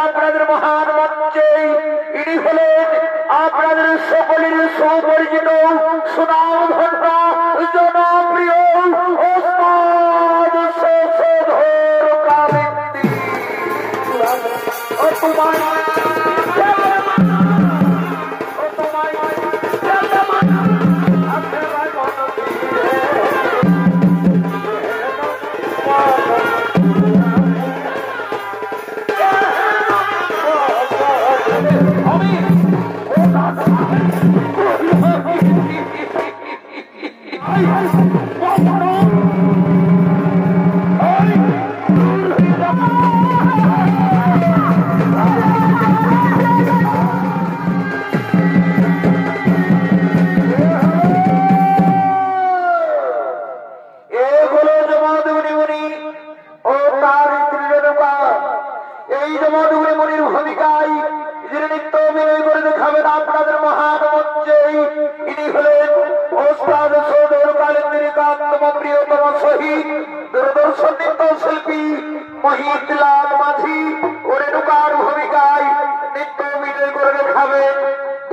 আপনাদের মহান মঞ্চে ইনি হলেন আপনাদের সকলের সুপরিচিত সুনামধন্য জনপ্রিয় ওস্তাদ শেষধর কালিন্দী।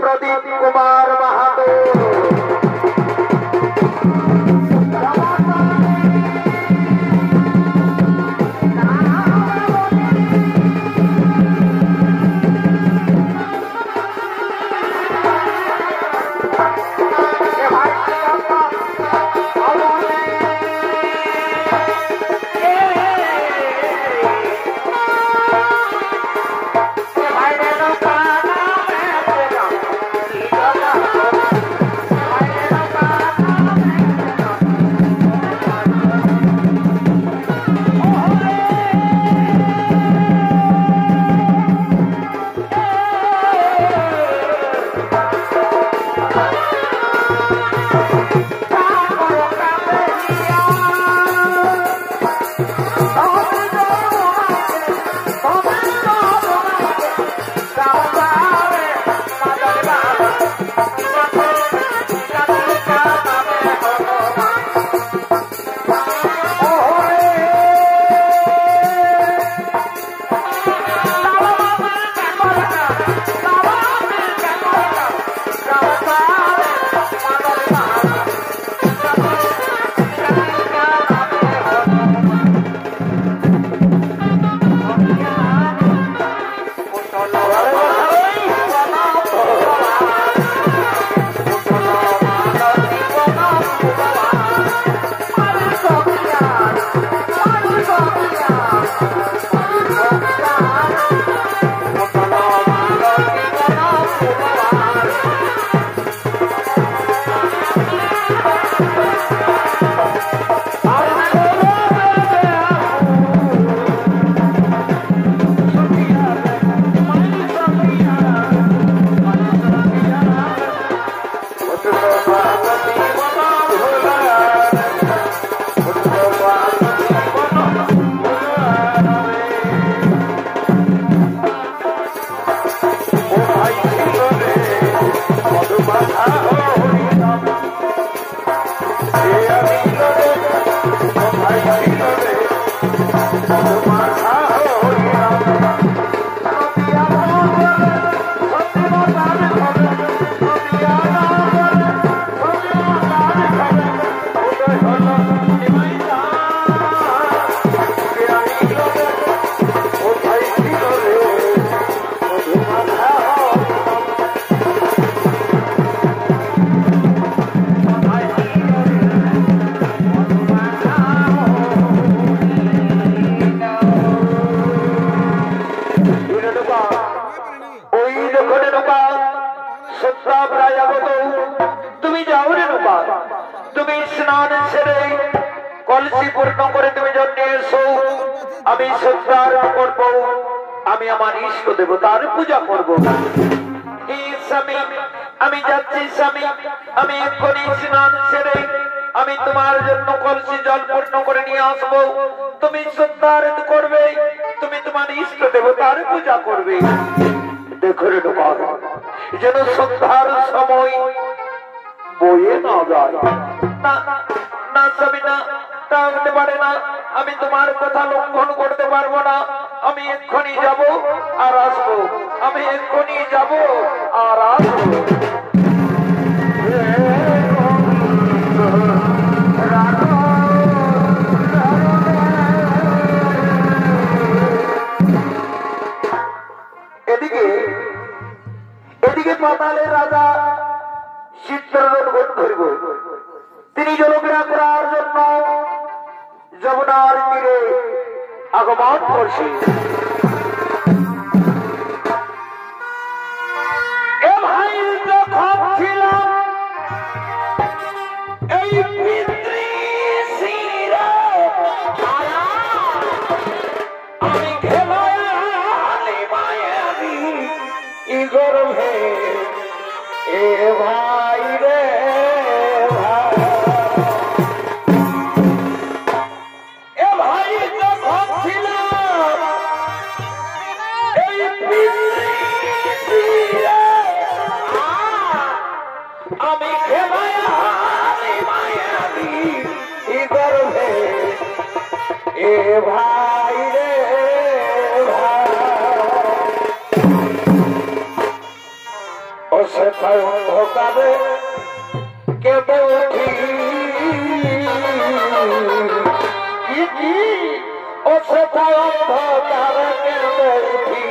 प्रदीप कुमार महातो যেন সন্ধ্যার সময় বয়ে না যায়। স্বামী না তা হতে পারে না। আমি তোমার কথা লঙ্ঘন করতে পারবো না। আমি এক্ষুনি যাব আর আসবো, আমি এক্ষুনি যাব আর আসবো। এদিকে এদিকে পাতালের রাজা চিত্ররথ ধরিব, তিনি জলক্রীড়া করার জন্য যমুনার তীরে আগমন করছে। ভাই রে ও সেথায় অন্ধকারে কেঁদে উঠি, ও সেথায় অন্ধকারে কেঁদে উঠি।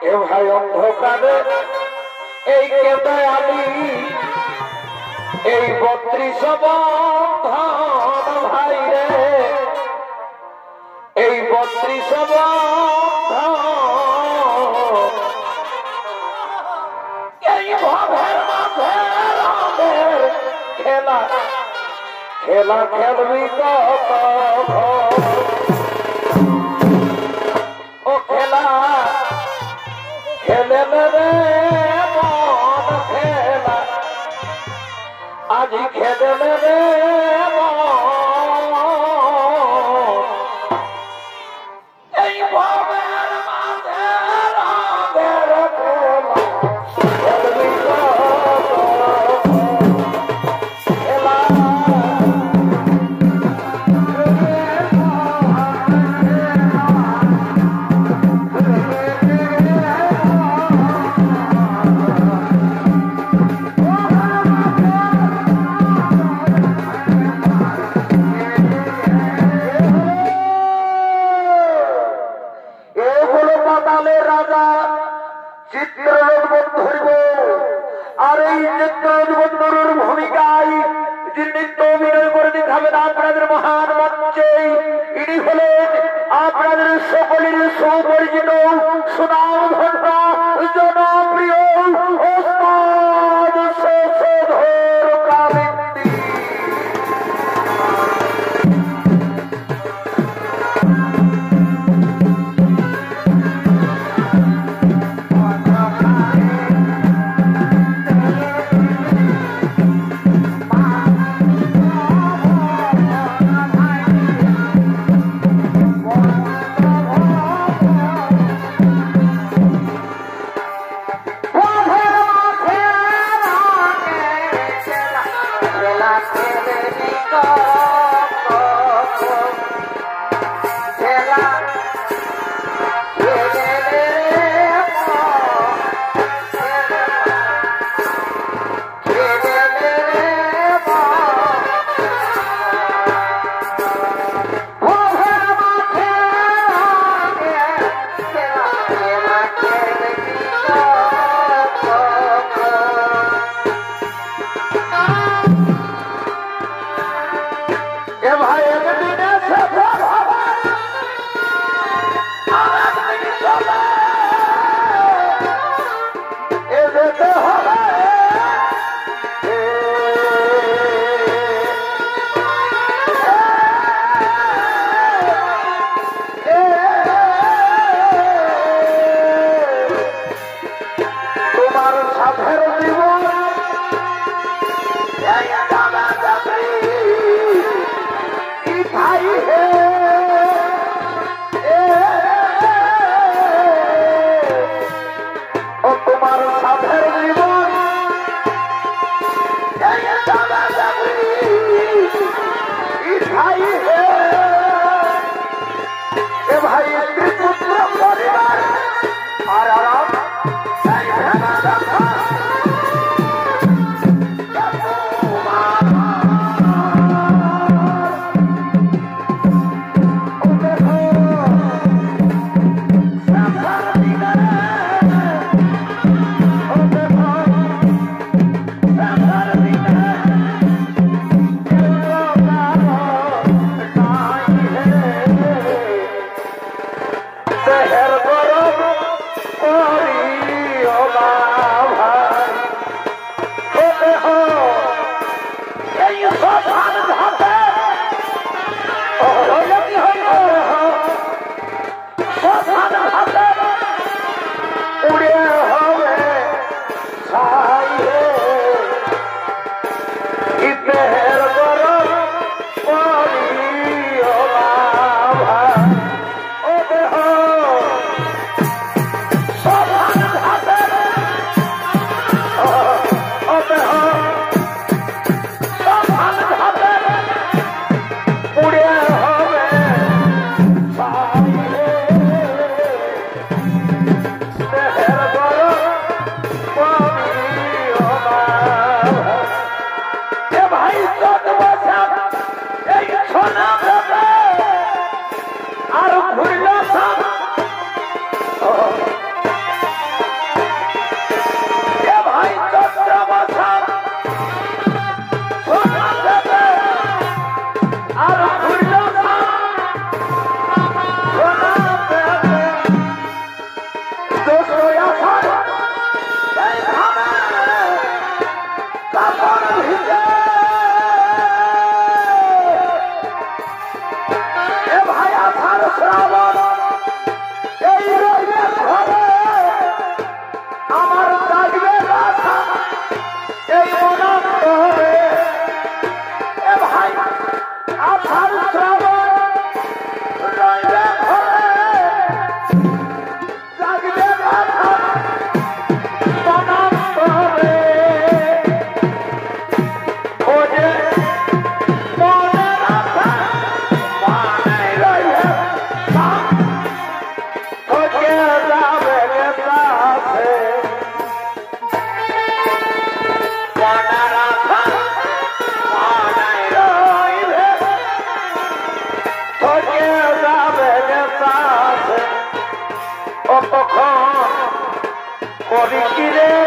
এ ভাই অন্ধকারে এই কেঁদে আমি এই 32 বন্ধন ভাই রে, এই 32 বন্ধন এই ভবের মাঝে রামের খেলা, খেলা খেলবি কত ও খেলা খেলে রে মন খেলা, আজি খেলে রে এই ভবের মাঝে রামের খেলা, খেলবি কত খেলা। চিত্ররথ ধরিব, আর এই চিত্ররথ বন্ধুর ভূমিকায় যিনি নৃত্য অভিনয় করে দেখাবেন আপনাদের মহান মঞ্চে, ইনি হলেন আপনাদের সকলের সুপরিচিত সুনামধন্য জনপ্রিয় ওস্তাদ শেষধর কালিন্দী। করি কি রে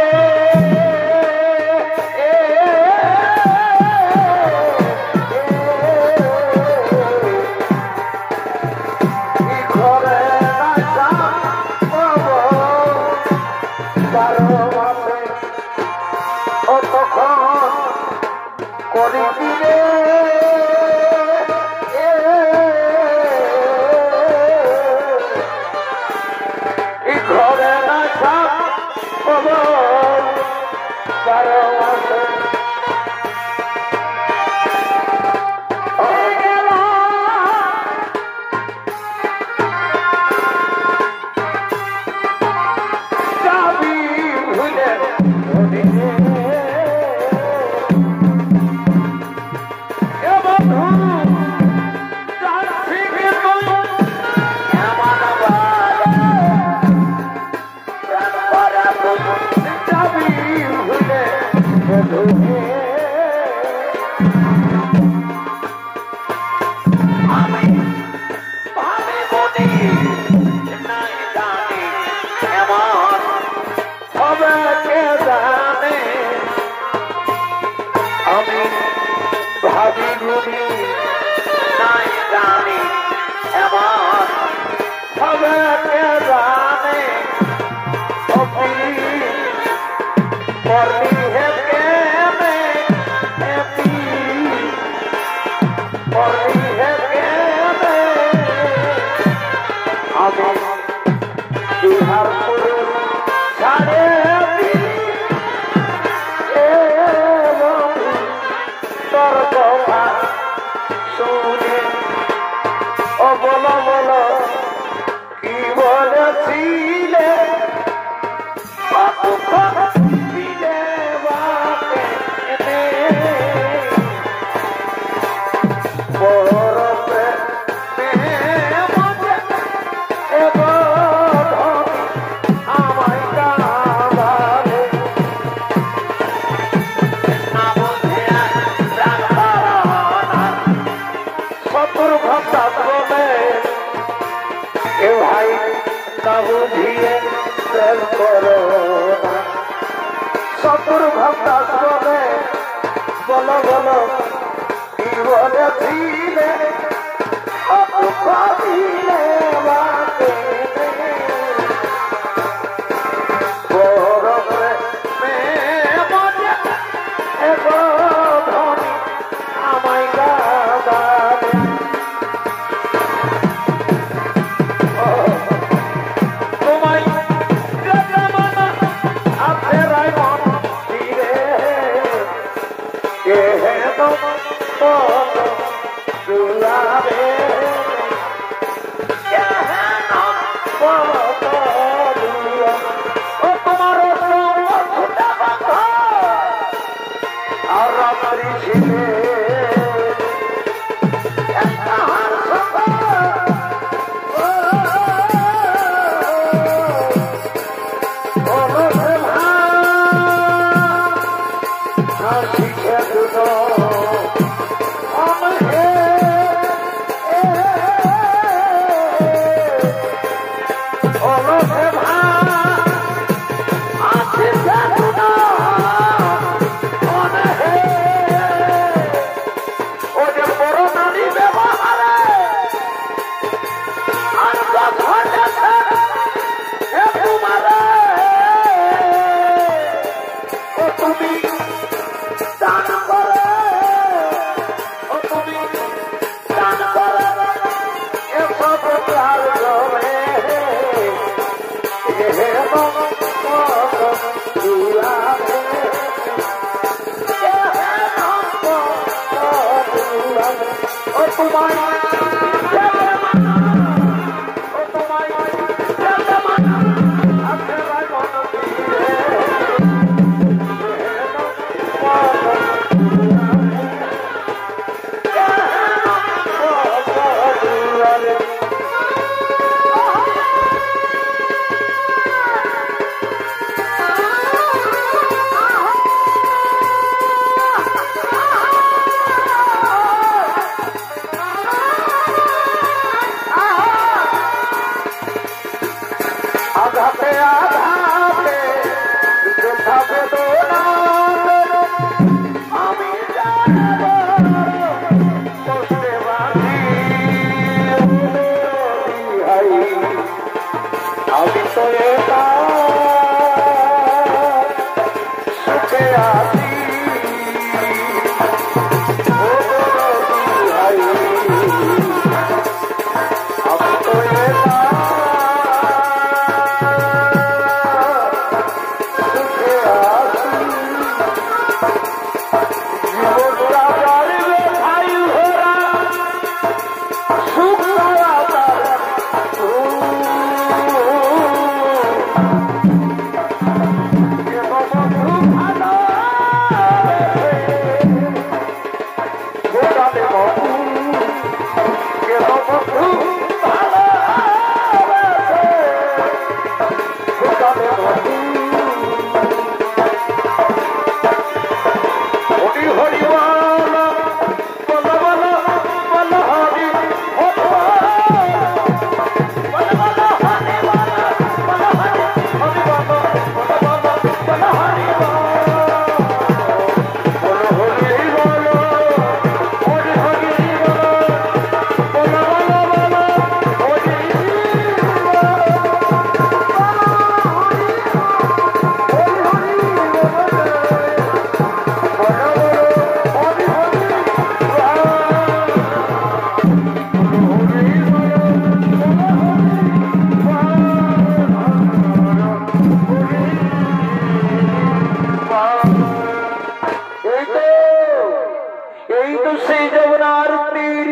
যমুনার তীর,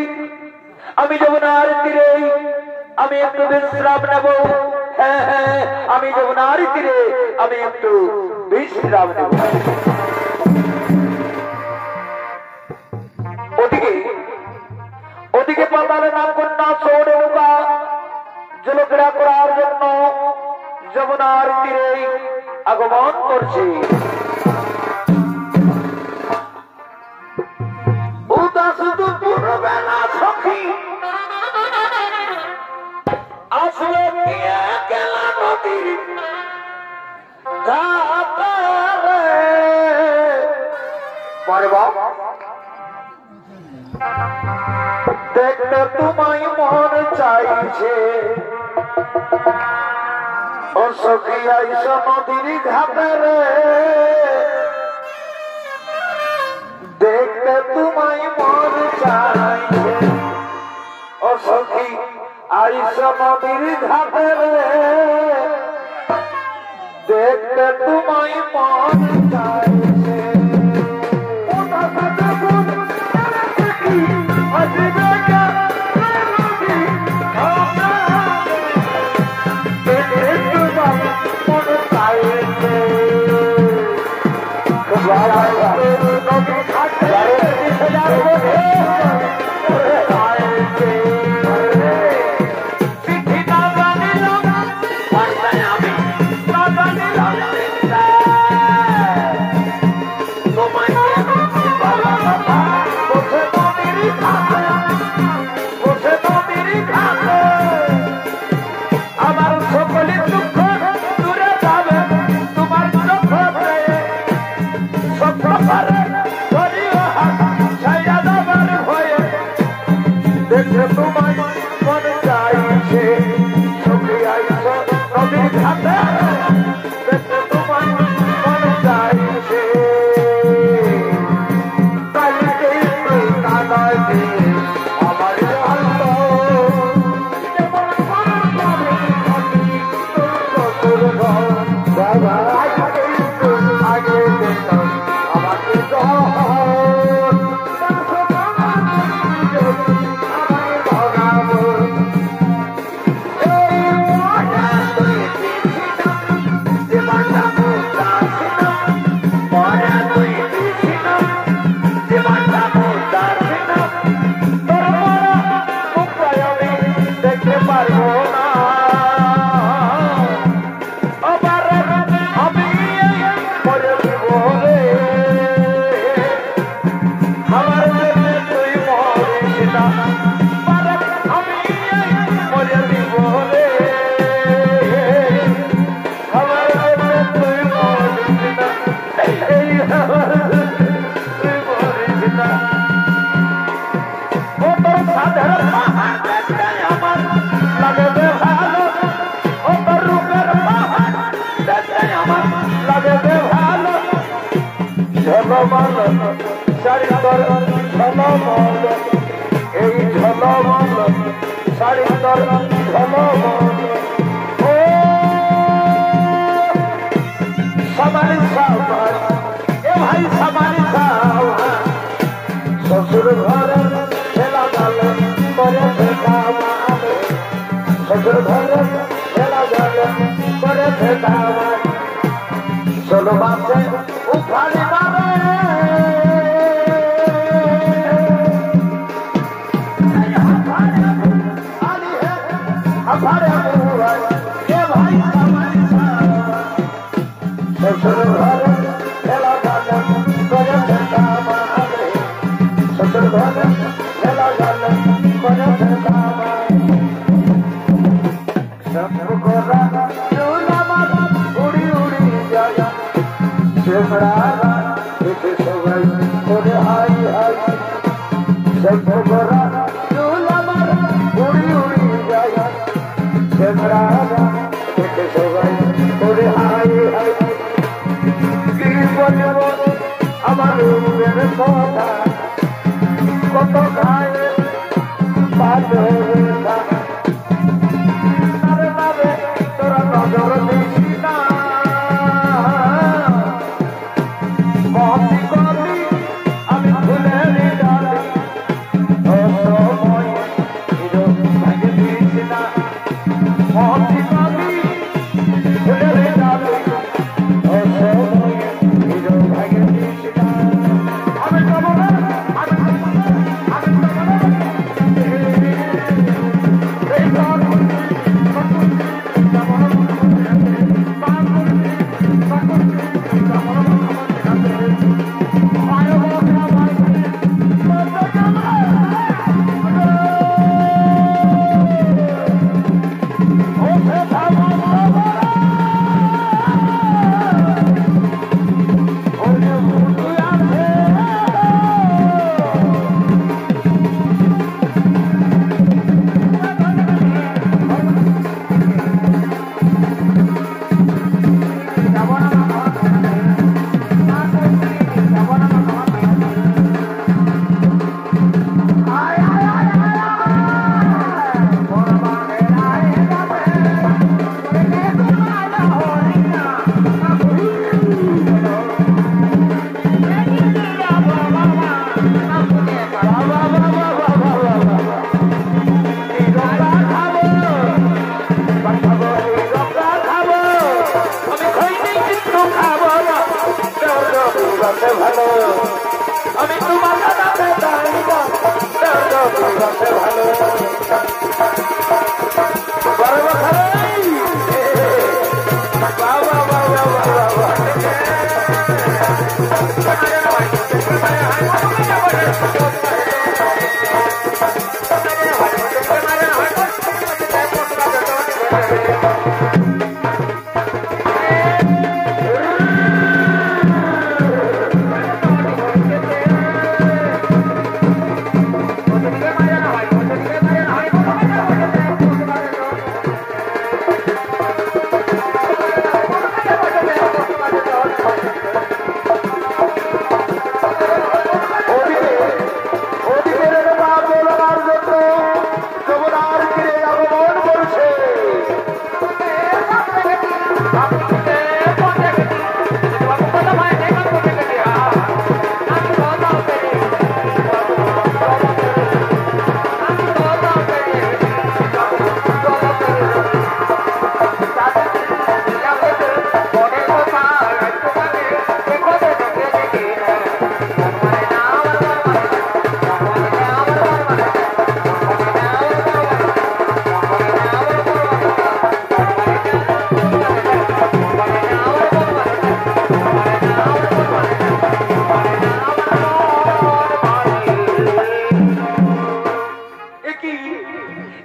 আমি যমুনার তীরে আমি একটু বিশ্রাম নেব। হ্যাঁ হ্যাঁ, আমি যমুনার তীরে আমি একটু বিশ্রাম নেব। ওদিকে ওদিকে পাতালে নাম কন্যা চৌড়ে নৌকা জলক্রীড়া করার জন্য যমুনার তীরে আগমন করছে। উদাস দুপুর বেলা সখী আসলে গেল নদীর ঘাটে। পরে দেখতে তোমায় মন চাইছে, ও সখী আইস নদীর ঘাটে রে। দেখতে তোমায় মন চাইছে, ও সখী আইস নদীর ঘাটে রে। দেখতে তোমায় মন চাইছে।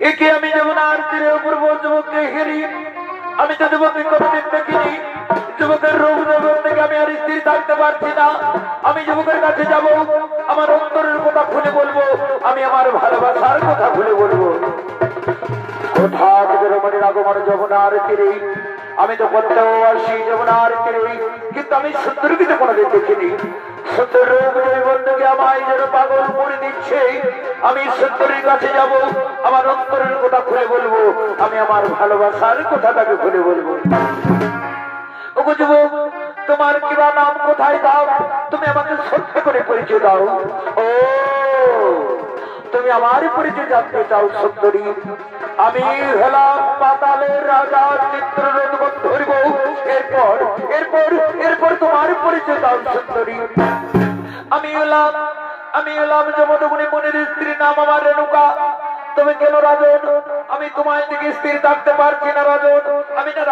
একে আমি যমুনার তীরে অপূর্ব যুবককে হেরি, আমি তো যুবককে কোনোদিন দেখিনি। যুবকের রূপ জগৎ থেকে আমি আর স্থির থাকতে পারছি না। আমি যুবকের কাছে যাব, আমার অন্তরের কথা খুলে বলবো, আমি আমার ভালোবাসার কথা খুলে বলবো। কোথা থেকে রমণীর আগমন যমুনার তীরে, আমি তো কোথাও আসি যমুনার তীরে, কিন্তু আমি সুন্দরীকে তো কোনোদিন দেখিনি। সুন্দর রূপ বন্ধুকে আমায় যেন পাগল করে দিচ্ছে। আমি সুন্দরীর কাছে যাব, আমার অন্তরের কথা খুলে বলবো, আমি আমার ভালোবাসার কথাটাকে খুলে বলবো। ওগো যুবক, তোমার কিবা নাম, কোথায় দাও, তুমি আমাকে সত্য করে পরিচয় দাও। ও তুমি আমার পরিচয় জানতে চাও সুন্দরী? আমি হলাম পাতালের রাজা চিত্ররথ ধরিব। এরপর এরপর এরপর তোমার পরিচয় দাও সুন্দরী। আমি হলাম যমদগ্নি মুনির স্ত্রী, নাম আমার রেণুকা। তুমি কেন রাজন? আমি তোমায় থেকে স্থির থাকতে পারছি না রাজন। আমি না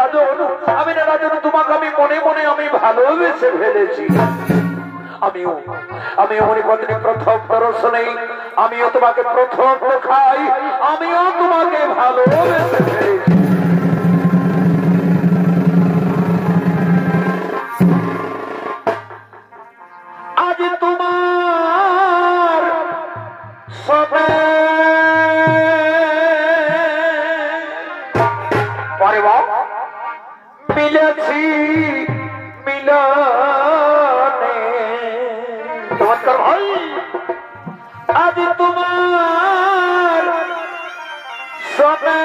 রাজন, তোমাকে আমি মনে মনে আমি ভালোবেসে ফেলেছি। আমিও মণিপত্নী প্রথম দর্শনে, আমিও তোমাকে প্রথম দেখাই, আমিও তোমাকে ভালোবেসে ফেলেছি। আজ তোমার সবে মিলেছি মিলনে, তোমার ভাই আজ তোমার সবে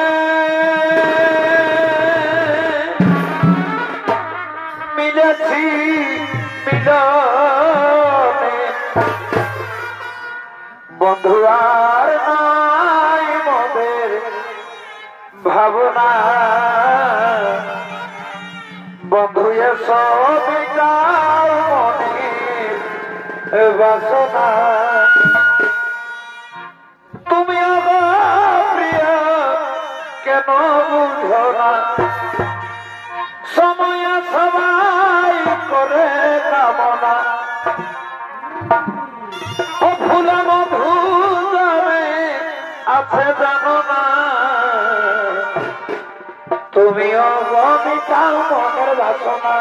মিলেছি মিলনে। বন্ধু আর নাই মোদের ভাবনা, বন্ধু এসব মনের বাসনা। তুমি আমার প্রিয় কেন বুঝো না? সময় সবাই করে কামনা, ও ফুল মধু যাবে আছে জানো না। তুমিও মিটাও মনের বাসনা,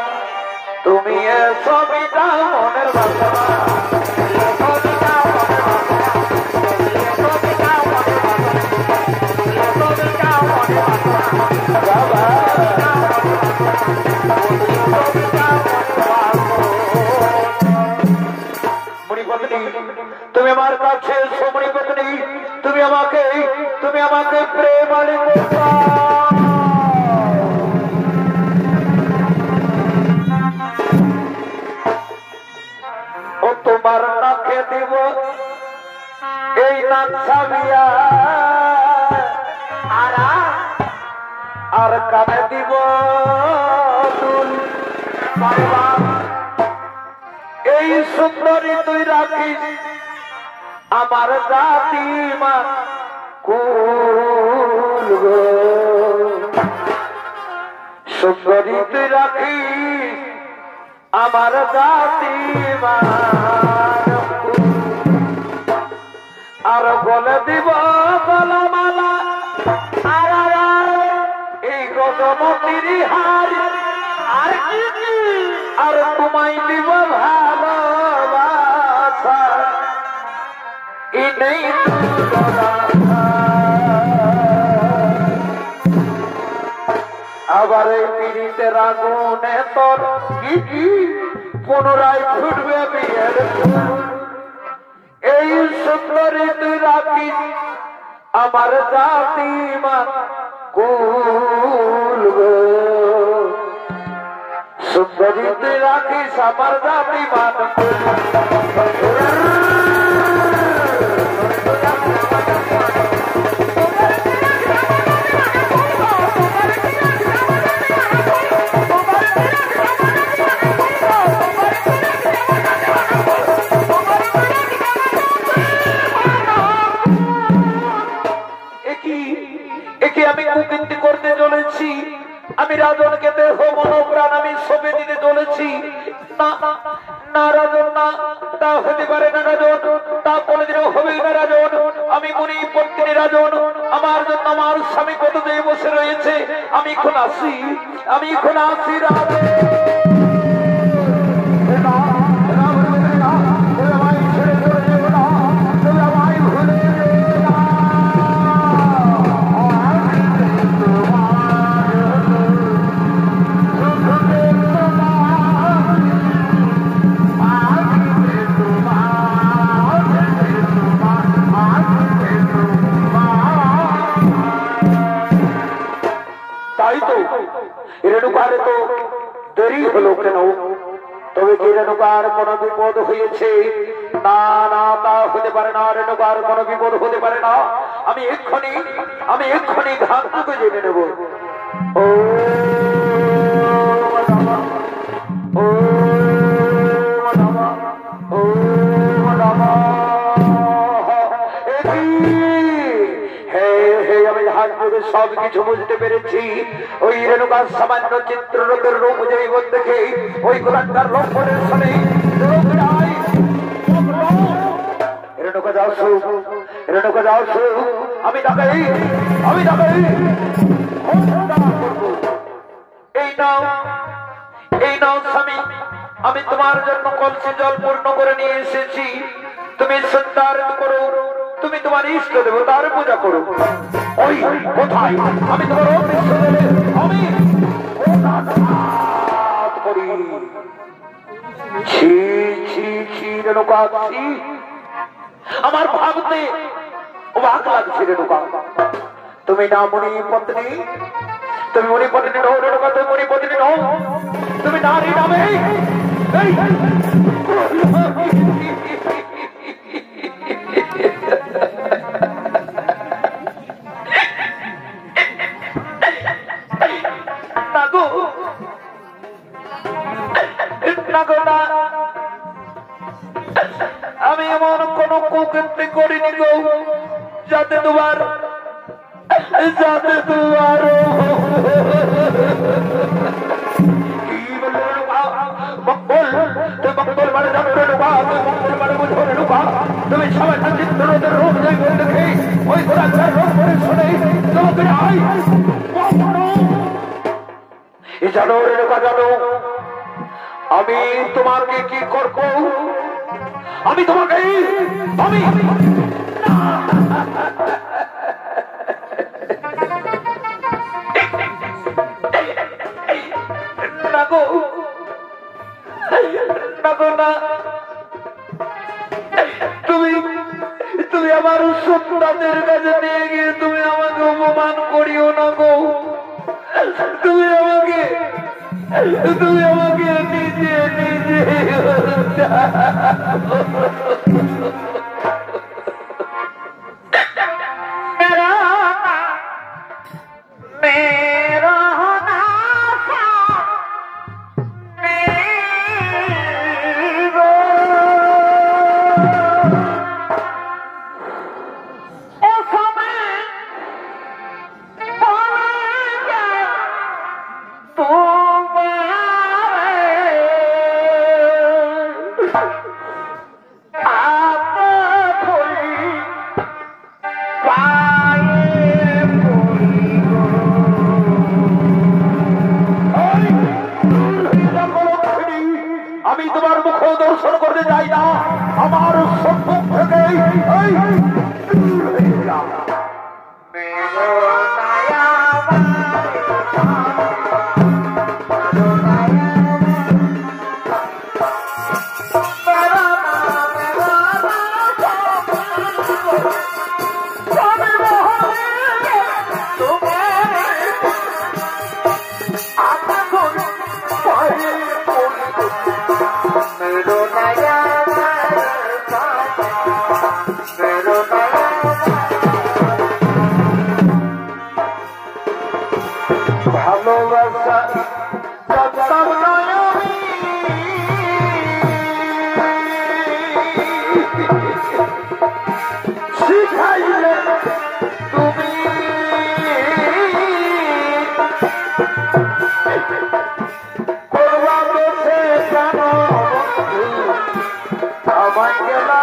তুমি এসো মিটাও মনের বাসনা। তুমি আমার কাছে এসো মণিপত্নী, তুমি আমাকে প্রেম আলিঙ্গন। ও তোমার নাকে দিব এই নাক ছাবিয়া, আর কানে দিব দুল। এই সুন্দরী তুই রাখিস আমার জাতি মান কুল গো। সুন্দরী তুই রাখিস আমার জাতি মান, আর বলে দিব গলামালা এই গজমতির হার, আর তোমায় দিব ভালোবাসা এই নেই। আবার এই পীড়িতের আগুনে তোর কি পুনরায় ফুটবে বিয়ের ফুল। এই সুন্দরী তুই রাখিস আমার জাতি মান কুল গো। সুন্দরী তুই রাখিস আমার জাতি মান কুল। আমি কুকীর্তি করতে চলেছি, আমি রাজনকে দেহ মনোপ্রাণ আমি সঁপে দিতে চলেছি। না না রাজন, না তা হতে পারে না রাজন, তা কোনদিনও হবে না রাজন। আমি মুনি পত্নী রাজন, আমার জন্য আমার স্বামী কত দিয়ে বসে রয়েছে। আমি এখন আসি, আমি এখন আসি রাজে। তাই তো রেণুকারে তো দেরি হলো কেন? তবে কি রেণুকার কোন বিপদ হয়েছে? না না, তা হতে পারে না, রেণুকার কোন বিপদ হতে পারে না। আমি এক্ষুনি ঘাটটুকু জেনে নেব। ও ও ও সব কিছু বুঝতে পেরেছি। ওই রেণুকার সামান্য চিত্ররূপের রূপ জৈবন দেখে ওই গোলাকার লম্বনের সনে রেণুকা যাও, রেণুকা যাও, আমি তাকে এই নাও স্বামী, আমি তোমার জন্য কলসি জল পূর্ণ করে নিয়ে এসেছি। তুমি সন্তান করো, তুমি তোমার ইষ্ট দেবতার পূজা করো। ওই কোথায়? আমি তোমার আমি করি। রেণুকা, আমার ভাবতে অবাক লাগছে রেণুকা। তুমি না মুনি পত্নী, তুমি মুনি পত্নী নও রেণুকা, তুমি মুনি পত্নী নও, তুমি নারী নামে আমি এমন কোন কুকৃতি করিনি গো, যাতে তোমার তুমি সবাই চিত্রের রূপ দেখে ওই শুনে জানো রেণুকা, জানো আমি তোমাকে কি করব? আমি তোমাকে তুমি আমার সন্তানের কাছে নিয়ে গিয়ে তুমি আমাকে অপমান করিও না গো। তুমি আমাকে নিজে আমি তোমার মুখ দর্শন করতে চাই না। আমার সম্মুখ থেকে ভালোবাসা শিখাইলে তুমি করবা বসে কেন আমায় গেলা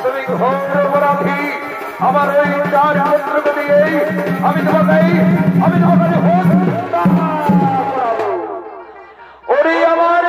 তুমি ঘোর অপরাধী। আমার ওই চার পুত্রকে দিয়ে আমি তোমাকে হত্যা করাবো। ওরে আমার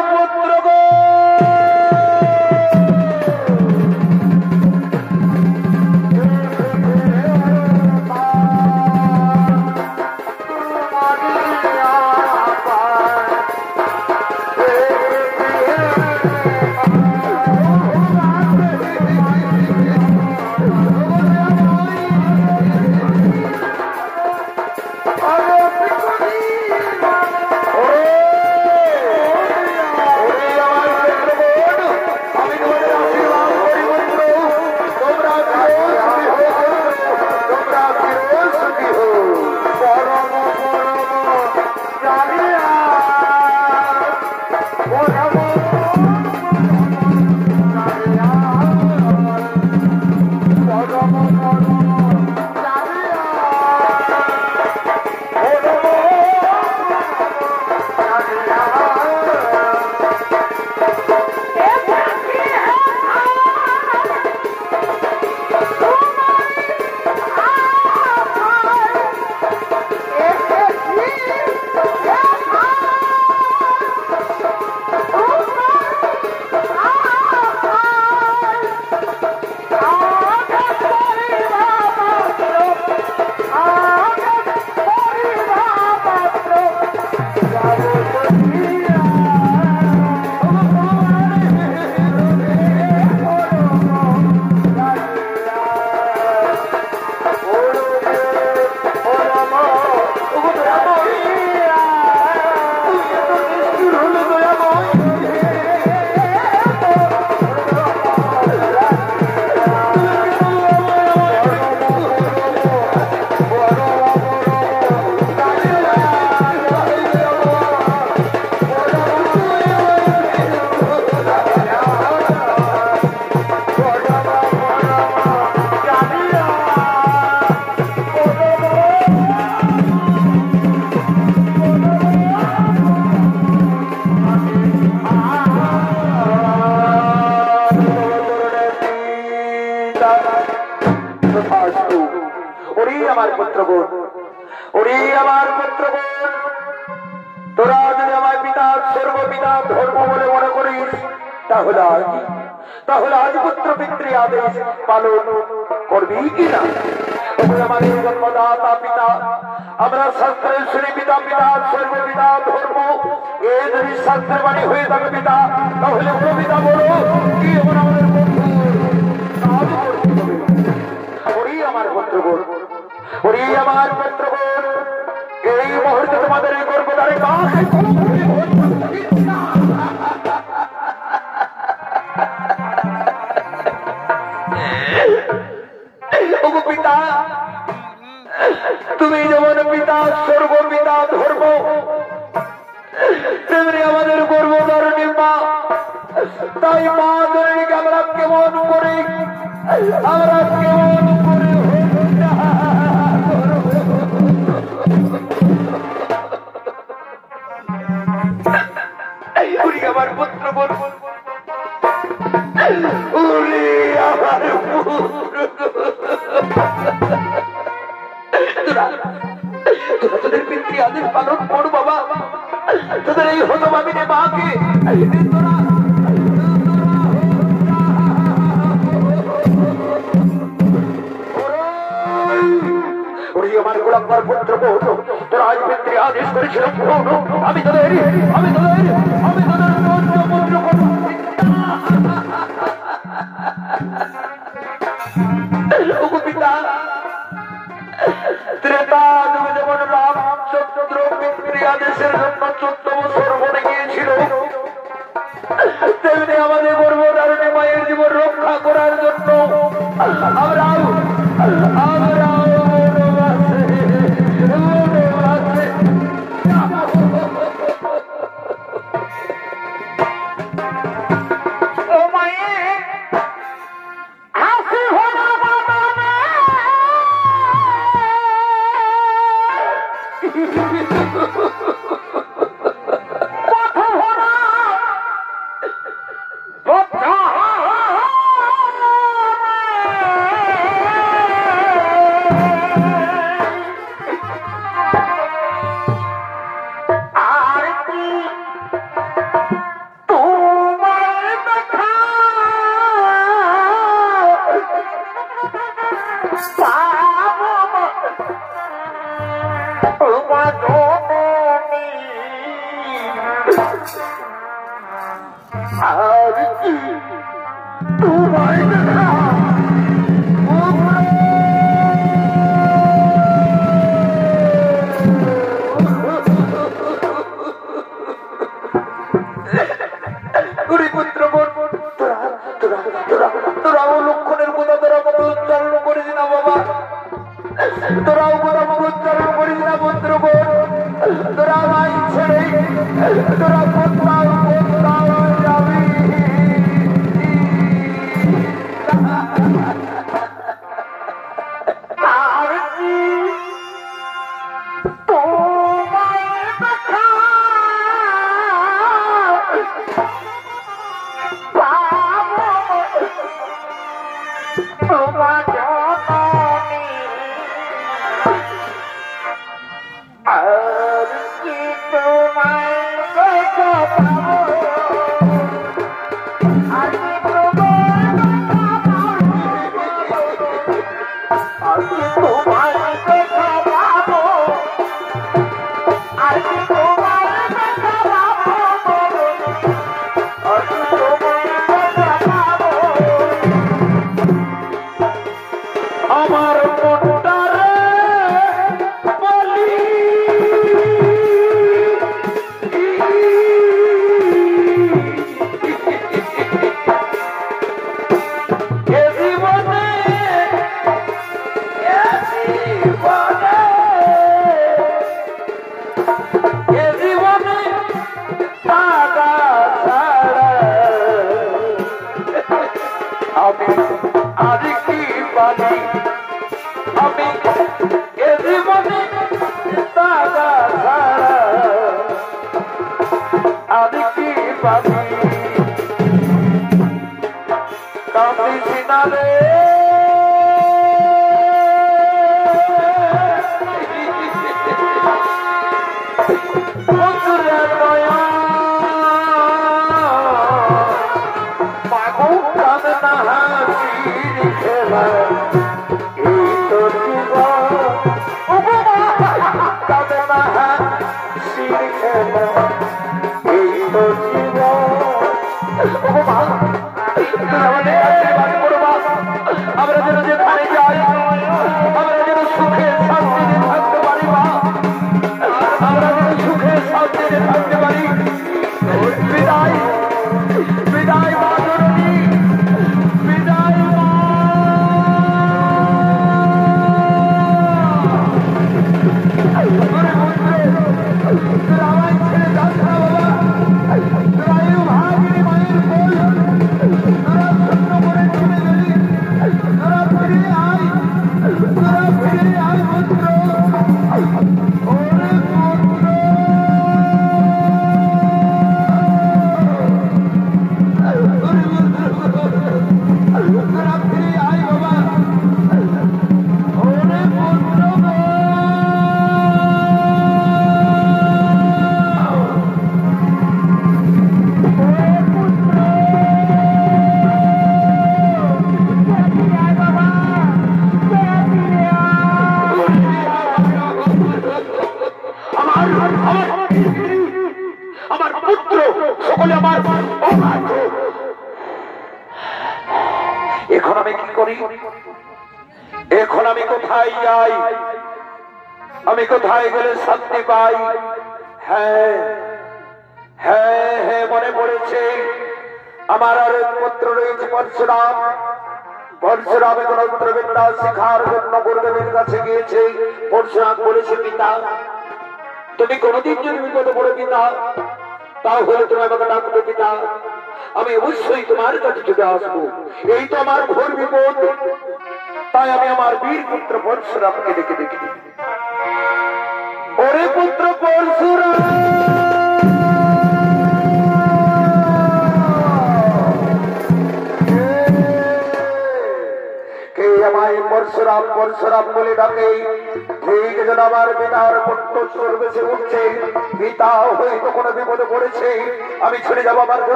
পুত্র গো, তোরা যদি আমার পিতা সর্বপিতা ধর্ম বলে মনে করিস, তাহলে আজ পুত্র পিতৃ আদেশ পালন করবি কিনা? আমাদের জন্মদাতা পিতা, আমরা শাস্ত্রের শুনি পিতা সর্বপিতা ধর্ম, এ যদি শাস্ত্রের বাণী হয়ে থাকে পিতা, তাহলে পিতা বলো কি আমাদের বন্ধু কাজ করতে হবে। আমার পুত্রগণ, আমার পুত্রগণ, এই মুহূর্তে তোমাদের এই গর্ভধারে কাকে পিতা, তুমি যেমন পিতা সর্বপিতা ধর্ম, তেমনি আমাদের গর্ভধারণী মা। তাই মা ধরণীকে আমরা কেমন করে আমার পুত্র বলবো, তোদের পিতৃ আদেশ পালন কর বাবা। তোদের এই হতভাবিনী মাকে আমার গোলাকার পুত্র তোরা আজ পিতৃ আদেশ করেছিল, আমি তোদের পিতা ত্রেতা যুগে যেমন রামচন্দ্র পিতৃ আদেশের জন্য 14 বছর বনে গিয়েছিল, তেমনি আমাদের গর্ভধারণী মায়ের জীবন রক্ষা করার জন্য আমরাও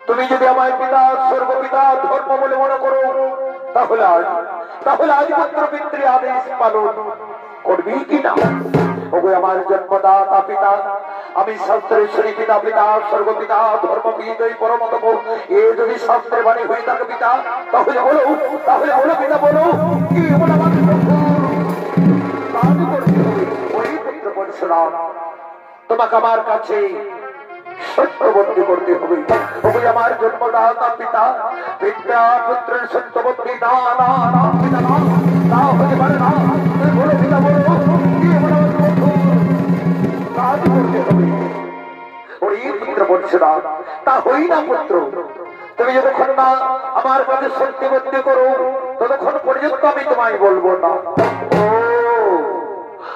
তুমি যদি আমার পিতা স্বর্গপিতা ধর্ম বলে মনে করো, তাহলে আজ পুত্র পিতৃ আদেশ পালন করবি কিনা? ওগো আমার জন্মদাতা পিতা, আমি শাস্ত্রেশ্বরী পিতা, পিতা স্বর্গপিতা ধর্মপিত পরমতম, এ যদি শাস্ত্রের বাণী হয়ে থাকে পিতা, তাহলে বলো পিতা, বলো কি বলে আমাকে ওই পুত্র পরশুরাম, তোমাকে আমার কাছে সত্যবদ্ধি করতে হবে। ওই আমার জন্মদাতা পিতা, পিতা পুত্রের সত্যবদ্ধি না না না পিতা না হতে পারে না। বলো পিতা, বলো কি বলে কাজ করতে হবে। ওই পুত্র পরশুরাম, তা হই না পুত্র, তুমি যতক্ষণ না আমার কাছে সত্যবদ্ধি করো ততক্ষণ পর্যন্ত আমি তোমায় বলবো না।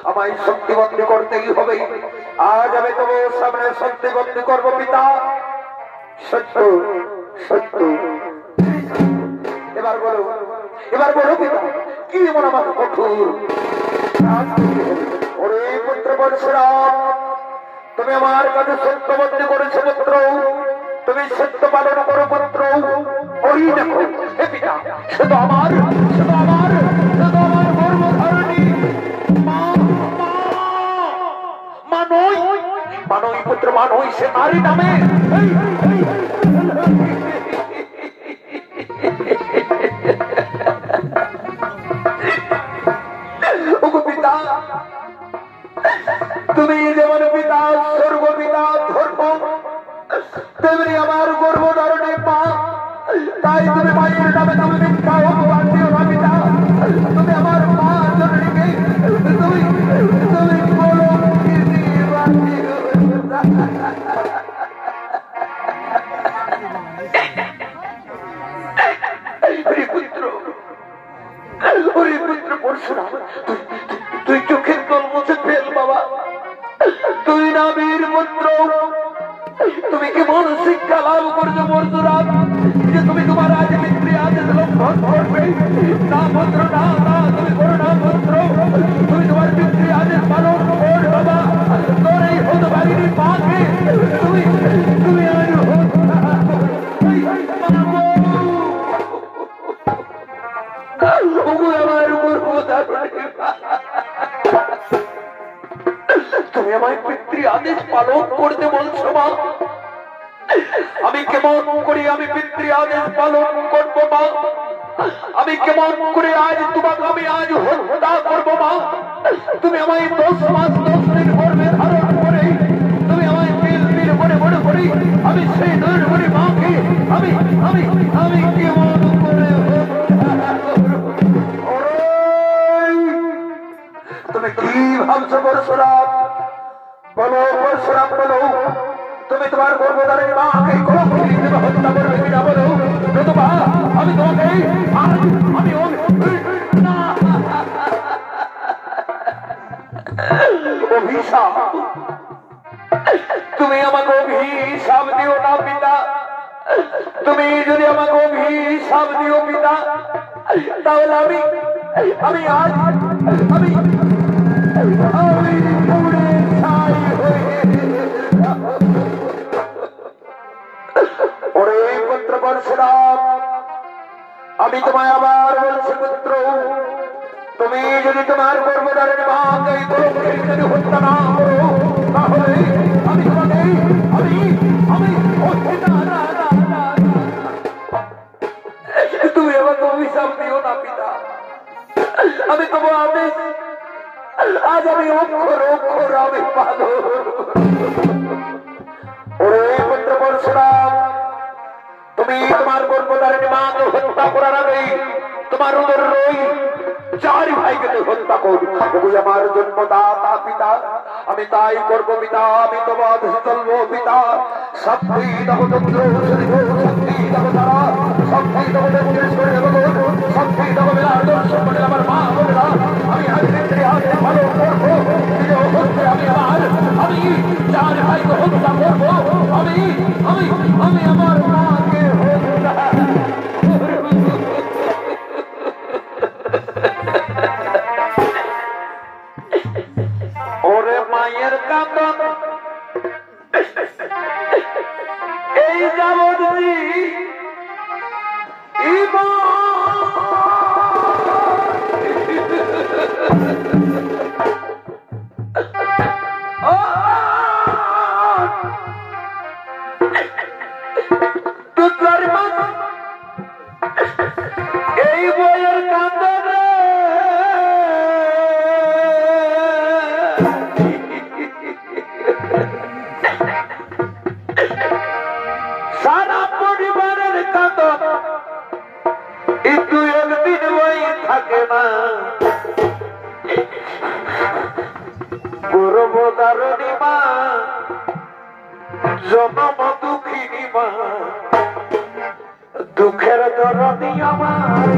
আমায় শক্তিবন্দী করতেই হবে। আজ আমি তোমার সামনে শক্তিবন্দী করবো পিতা। সত্য সত্য, এবার বলো পিতা, কি এমন আমাকে কঠোর? ওরে পুত্র পরশুরাম, তুমি আমার কাছে সত্যবন্দী করেছো পুত্র, তুমি সত্য পালন করো পুত্র। ওই দেখো হে পিতা, শুধু আমার গর্ভধারণী মানই পুত্র, মানই, সে নারী নামে। পিতা, তুমি যেমন পিতা স্বর্গপিতা ধর্ম, তেমনি আমার গর্ভধারণী মা, তাই তুমি মায়ের নামে তুমি মিথ্যা অপবাদ দিও না পিতা। তুমি আমার মা জননীকে তুমি বলো পুত্র পরশুরাম, তুই চোখের জল মুছে ফেল বাবা। তুই না বীর পুত্র, তুমি কেমন শিক্ষা লাভ করছো পরশুরাম যে তুমি তোমার আজ পিতৃ আদেশ লঙ্ঘন করবে? না পুত্র, না না, তুমি করো না পুত্র, তুমি তোমার পিতৃ আদেশ পালন কর বাবা। তোর এই হতে পারিনি মাকে তুমি আর তুমি আমায় পিতৃ আদেশ পালন করতে বলছো মা। আমি কেমন করে আমি পিতৃ আদেশ পালন করবো মা? আমি কেমন করে আজ তোমাকে আমি আজ হত্যা করবো মা? তুমি আমায় 10 মাস 10 দিন গর্ভে ধারণ করে তুমি আমায় পিল পিল করে আমি সেই করে মাকে আমি আমি আমি কেমন করে তুমি কি ভাবছো পরশুরাম? বলো পরশুরাম, বলো তুমি তোমার গর্ভধারণী মাকে হত্যা করবে কিনা বলো? আমি তোমাকে আমি অভিশাপ, তুমি আমাকে অভিশাপ দিও না পিতা। তুমি যদি আমাকে অভিশাপ দিও পিতা, তাহলে আমি আজ আমি পুড়ে ছাই হয়ে। ওরে পুত্র পরশুরাম, আমি তোমায় আবার বলছি পুত্র, তুমি যদি তোমার গর্ভধারণী মাকে যদি হত্যা না করো, তাহলে আমি তোমাকে তুমি আমাকে অভিশাপ দিও না পিতা। আমি তোমার আদেশ আজ আমি অক্ষর অক্ষর আমি পালন। ওরে পুত্র পরশুরাম, তুমি তোমার গর্ভধারণী মাকে হত্যা করার আগে তোমার উদর রই 4 ভাইকে হত্যা করবি। আমার জন্মদাতা পিতা, আমি তাই করবো পিতা। আমি তোমার আদেশ চলবো পিতা। শক্তি দেব চন্দ্র, শক্তি দেব তারা, শক্তি দেব চন্দ্রেশ্বরী দেব, শক্তি দেব দর্শন করে আমার মা বোনেরা, আমি হাতে হাতে ভালো করবো। আমি 4 ভাইকে হত্যা করবো। আমি আমি আমি আমার মাকে হত্যা। ওরে মায়ের কাঁদন এই যাবতীয় এই বইয়ের কান্দরে সারা পরিবারের কান্দন কিন্তু একদিন বই থাকে না গর্ভধারণী মা জনম দুঃখিনী মা দুঃখের ধরণী আমার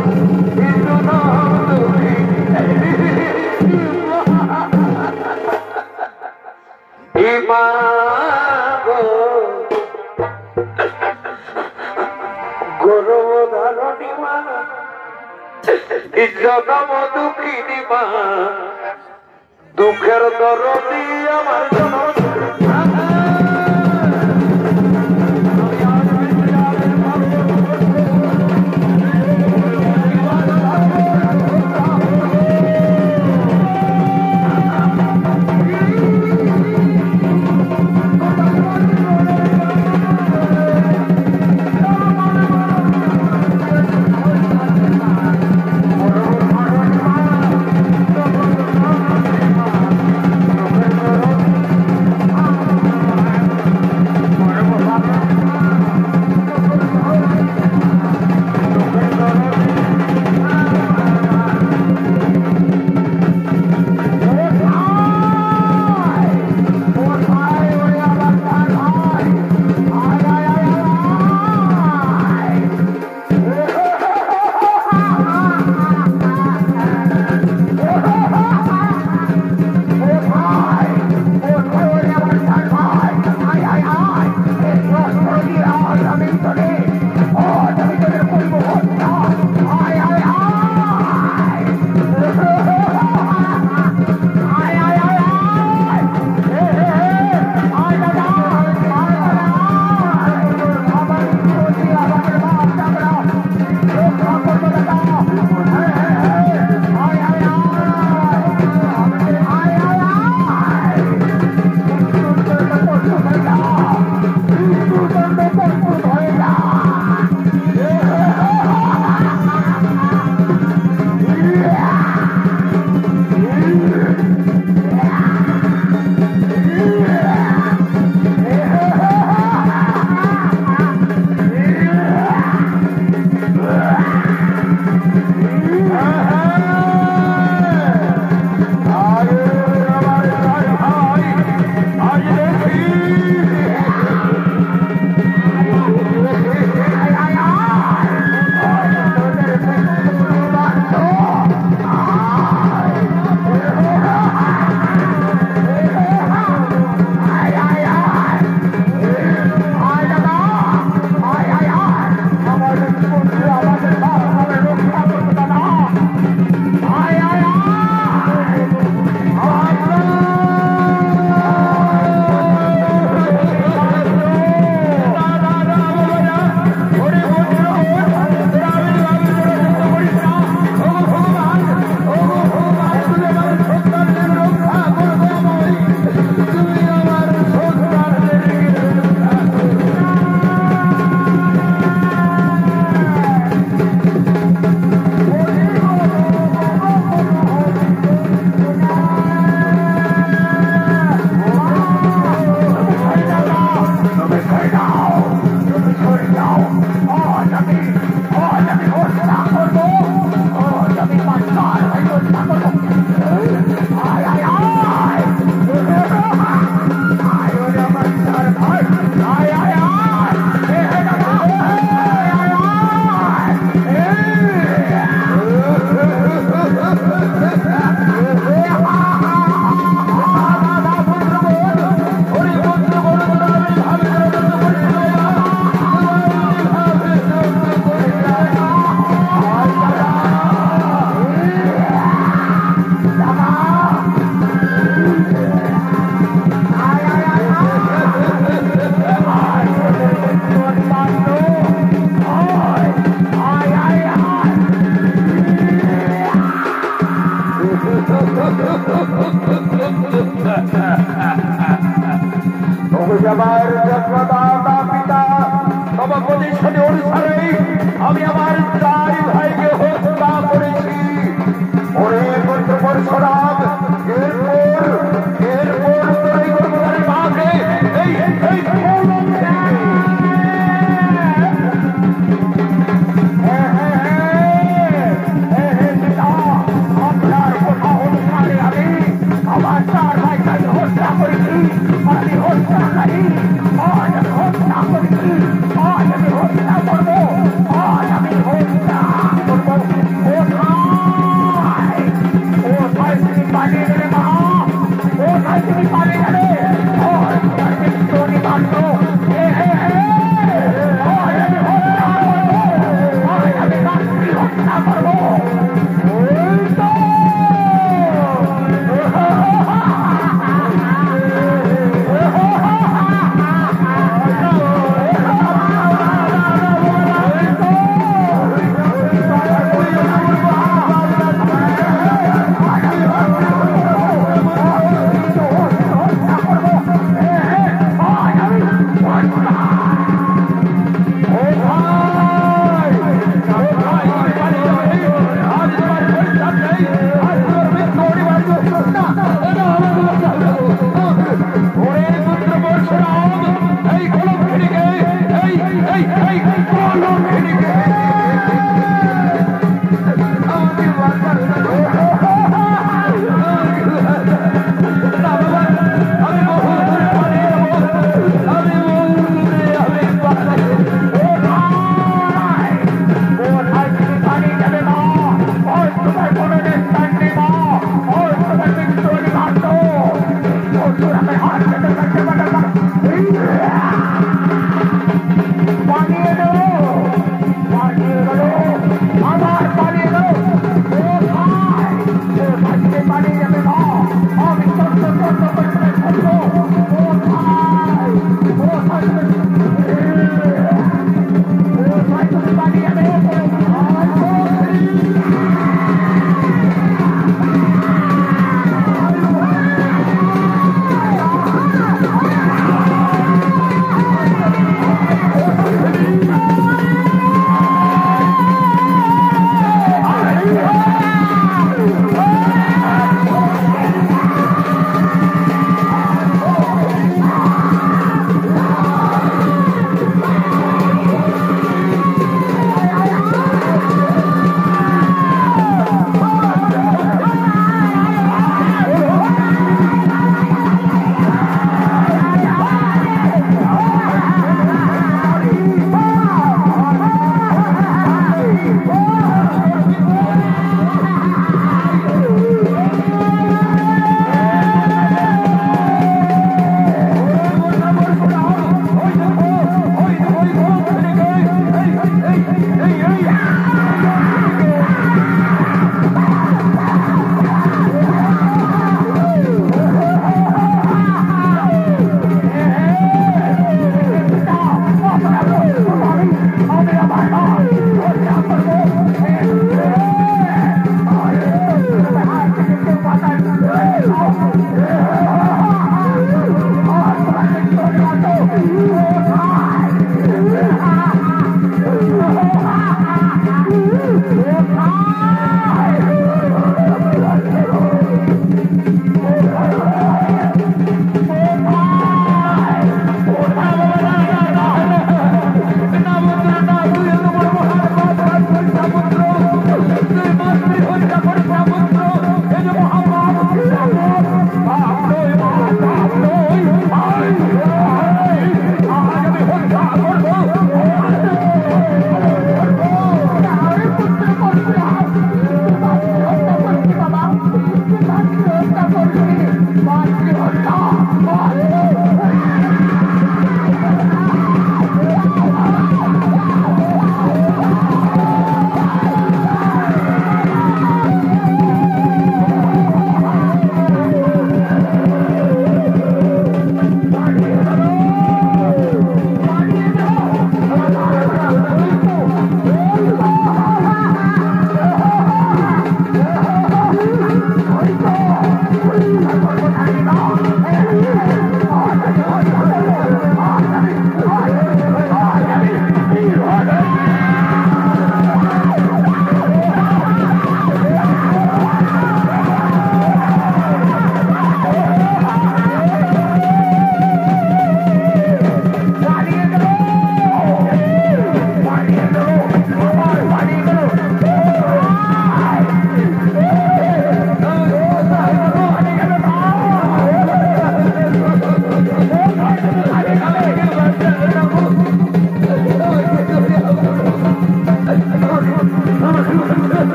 মা গো গর্ভধারণী মা জনম দুঃখিনী মা দুঃখের ধরণী আমার আমি আমার চার ভাইকে হত্যা করেছি। ওরে পুত্র পরশুরাম, এরপর তোর এই গর্ভধারী মাকে এই আপনার কথা অনুসারে আমি আমার চার ভাইকে হত্যা করেছি। আমি হত্যাকারী, আজ আমি হত্যা করেছি, আজ আমি হত্যা করবো, আজ আমি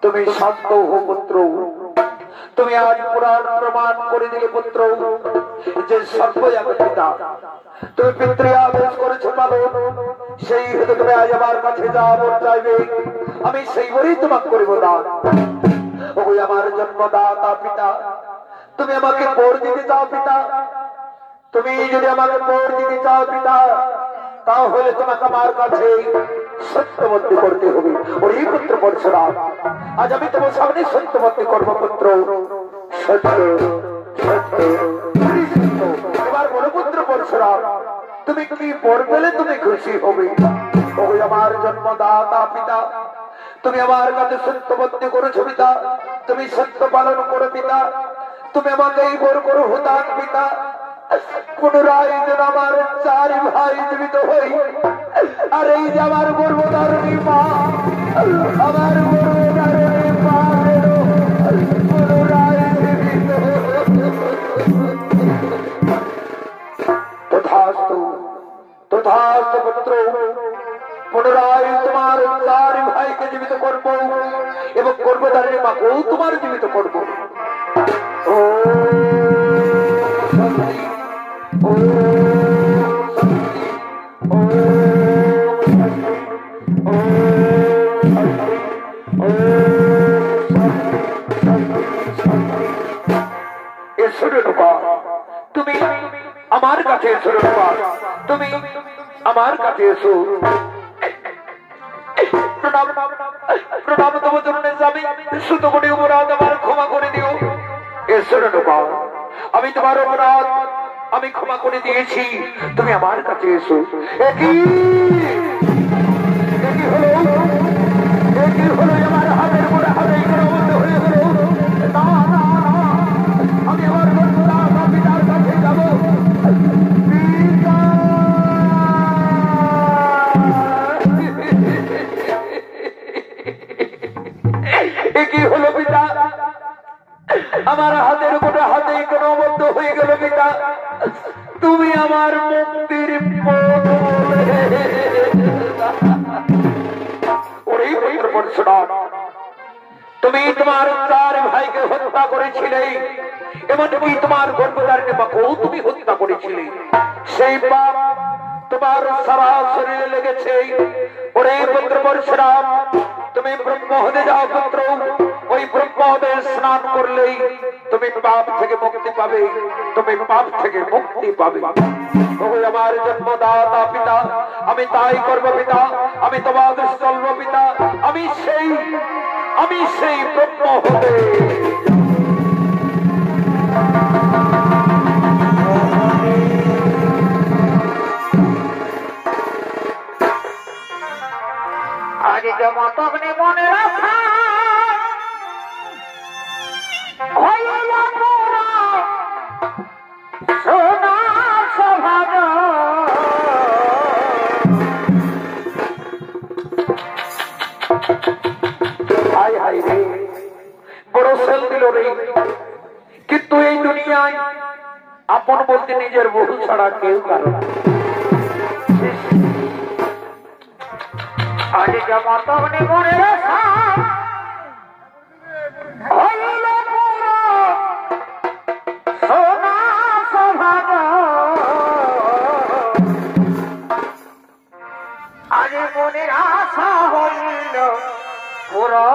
তুমি শান্ত হো পুত্র, তুমি আজ পুরাণ প্রমাণ করে দিলে পুত্র যে সর্বই আমি পিতা। তুমি পিতৃ আদেশ করেছো পালন, সেই হেতু তুমি আজ আমার কাছে যা বল চাইবে আমি সেই বলেই তোমাকে করিব দান। ওই আমার জন্মদাতা পিতা, তুমি আমাকে বর দিতে চাও পিতা। তুমি যদি আমাকে বর দিতে চাও পিতা, তাহলে তোমাকে আমার কাছে সত্যবদ্ধ করতে হবে। ওই পুত্র পরশুরাম, আজ আমি তোমার সামনে সত্যবদ্ধ করবো পুত্র। সত্য সত্য এবার বলো পুত্র পরশুরাম, তুমি কি বর পেলে তুমি খুশি হবে? ওই আমার জন্মদাতা পিতা, তুমি আমার কাছে সত্যবদ্ধ করেছো পিতা। তুমি সত্য পালন করো পিতা। তুমি আমাকে এই বর করো হুতান পিতা। পুনরায় যেন আমার চার ভাই জীবিত হই, আর এই যে আমার গর্ভধারণী মা, আমার গর্ভধারণী মা পুনরায় জীবিত। তথাস্তু তথাস্তু পুত্র, পুনরায় তোমার চার ভাইকে জীবিত করব এবং গর্ভধারণী মাকেও তোমার জীবিত করব। ও তুমি আমার কাছে এসো, তুমি আমার কাছে এসো। প্রণাম তোমার চরণে যাবি, শুধু কোটি অপরাধ আমার ক্ষমা করে দিও। এসো রেণুকা, আমি তোমার অপরাধ আমি ক্ষমা করে দিয়েছি, তুমি আমার কাছে এসো। একই হলো আমার হাতের মোড়া হাতে বন্ধ হয়ে গেল। না না না, আমি আমার পিতার কাছে যাবো। কি হলো পিতা, আমার হাতের গোটা হাতে কেন বন্ধ হয়ে গেল পিতা? তুমি আমার মন্দির তুমি তোমার চার ভাইকে হত্যা করেছিলে, এমনকি তোমার গর্ভধারিণী মাকেও তুমি হত্যা করেছিলে। সেই পাপ তোমার সারা শরীরে লেগেছে। ওরে পুত্র পরশুরাম, তুমি ব্রহ্ম হতে যাও পুত্র। ওই ব্রহ্ম হতে স্নান করলেই তুমি পাপ থেকে মুক্তি পাবে, তুমি পাপ থেকে মুক্তি পাবে। ওই আমার জন্মদাতা পিতা, আমি তাই করব পিতা, আমি তোমাদের চলব পিতা, আমি সেই ব্রহ্ম হতে। আজ যেমন তখনই মনে রাখা হইল পুরা সোনা সভাগ। হাই হাই রে, বড় সেল দিল রে। কিন্তু এই দুনিয়ায় আপন বলতে নিজের বহু ছাড়া কেউ কারণ। আজ যেমন তখনই মনে রাখা হইল পুরা সোনা সভাগ। আজ মনের আশা হইল পুরা